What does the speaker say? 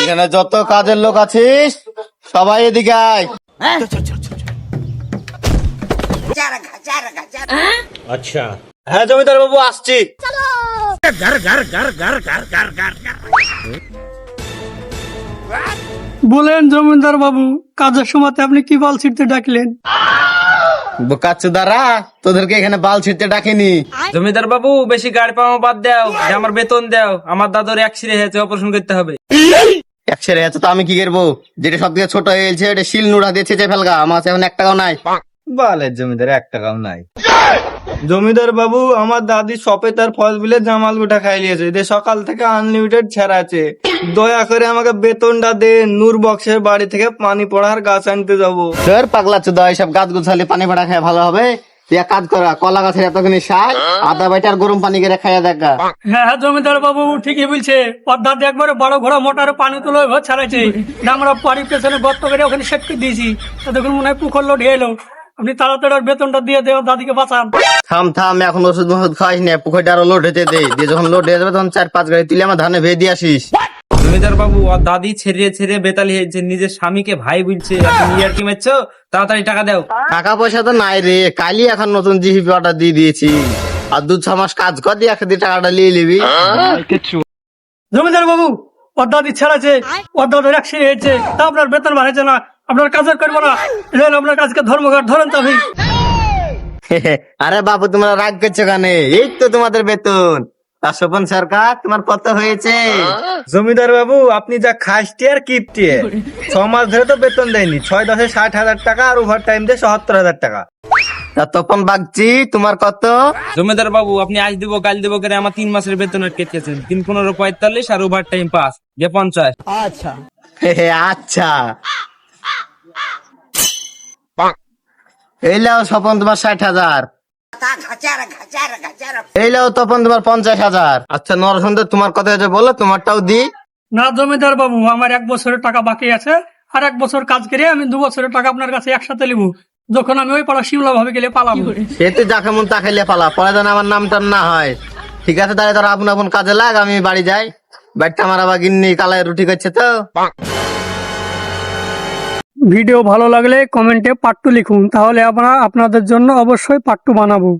এখানে যত কাজের লোক আছিস সবাই এদিকে আয়। अच्छा হ্যাঁ জমিদার বাবু আসছি। বলেন জমিদার বাবু, কাজের সময়তে আপনি কি বাল ছিটতে ডাকলেন? বোকাচ্চোদারা, তোদেরকে এখানে বাল ছিঁড়তে ডাকিনি। জমিদার বাবু বেশি গাড়ি পাওয়া বাদ দাও, আমার বেতন দাও। আমার দাদুর অ্যাক্সিডেন্ট হয়েছে, অপারেশন করতে হবে। একসাথে আছে তো আমি কি করবো? যেটা সব থেকে ছোট হয়েছে ওটা শিল নুড়া দিয়ে ছেঁচে ফেলগা। আমার কাছে এখন 1 টাকাও নাই। বালের জমিদার 1 টাকাও নাই। জমিদার বাবু, আমার দাদি শপে তার ফল বিলে জামাল গুটা খাই লিয়েছে, যে সকাল থেকে আনলিমিটেড ছেড়া আছে। দয়া করে আমাকে বেতনটা দে, নূর বক্সের বাড়ি থেকে পানি পড়ার গাছ আনতে যাবো। তোর পাগলা চোদা, এইসব গাছ গুছালি পানি ভাড়া খায় ভালো হবে? তুই এক কাজ করা, কলা গাছের এতখানি শাক আদা বাইটার গরম পানি করে খাইয়া দেখা। হ্যাঁ হ্যাঁ জমিদার বাবু ঠিকই বলছে। পদ্মাতে একবারে বড় ঘোড়া মোটরে পানি তুলে ঘর ছাড়াইছে। আমরা বাড়ির পেছনে গর্ত করে ওখানে সেটকে দিয়েছি। তখন মনে হয় পুকুর লোড এলো। আপনি তাড়াতাড়ি ওর বেতনটা দিয়ে দেওয়া, দাদিকে বাঁচান। থাম, এখন ওষুধ খাইস না। পুকুরটা আরো লোড হতে দে। দিয়ে যখন লোড হয়ে যাবে তখন 4-5 গাড়ি তুলে আমার ধানে ভেয়ে দিয়ে আসিস। জমিদার বাবু, ওর দাদি ছেড়ে বেতালি হয়েছে, নিজের স্বামীকে ভাই বলছে। তুমি ইয়ার কি মারছো? তাড়াতাড়ি টাকা দাও। টাকা পয়সা তো নাই রে, কালই এখন নতুন জিহিপি অর্ডার দিয়ে দিয়েছি। আর 2-6 মাস কাজ কর দিয়ে একসাথে টাকাটা নিয়ে নিবি। জমিদার বাবু, ওর দাদি ছেড়েছে, ওর দাদুর অ্যাক্সিডেন্ট হয়েছে, তা আপনার বেতন বাড়াইছে না। আপনার কাজের করবো না, রেল আপনার কাজকে ধর্মঘট ধরেন তবে। আরে বাবু, তোমরা রাগ করছো কেন? এই তো তোমাদের বেতন। আর স্বপন সরকার, তোমার কত হয়েছে? জমিদার বাবু, আপনি যা খাসটি আর কিপটি, 6 মাস ধরে তো বেতন দেয়নি। 6-10-এ 60,000 টাকা আর ওভার টাইম দিয়ে 77,000 টাকা। তা তপন বাগচি, তোমার কত? জমিদার বাবু, আপনি আজ দিব কাল দিব করে আমার 3 মাসের বেতন কেটেছেন। 3-15-45 আর ওভার টাইম 5 যে 50। আচ্ছা। এই লাও স্বপন তোমার 60,000। এই লাও তপন তোমার 50,000। আচ্ছা নরসুন্দর, তোমার কত হয়েছে বলো, তোমারটাও দি। না জমিদার বাবু, আমার 1 বছরের টাকা বাকি আছে। আর 1 বছর কাজ করে আমি 2 বছরের টাকা আপনার কাছে একসাথে নিবো, যখন আমি ওই পাড়া শিমলা ভাবে গেলে পালাবো। সে তুই যাকে মন তা খাইলে পালা, পরে যেন আমার নাম টাম না হয়। ঠিক আছে, তাহলে তোর আপন আপন কাজে লাগ, আমি বাড়ি যাই। বাড়িতে আমার আবার গিন্নি কালাই রুটি করছে তো। ভিডিও ভালো লাগলে কমেন্টে পার্ট 2 লিখুন, তাহলে আমরা আপনাদের জন্য অবশ্যই পার্ট 2 বানাবো।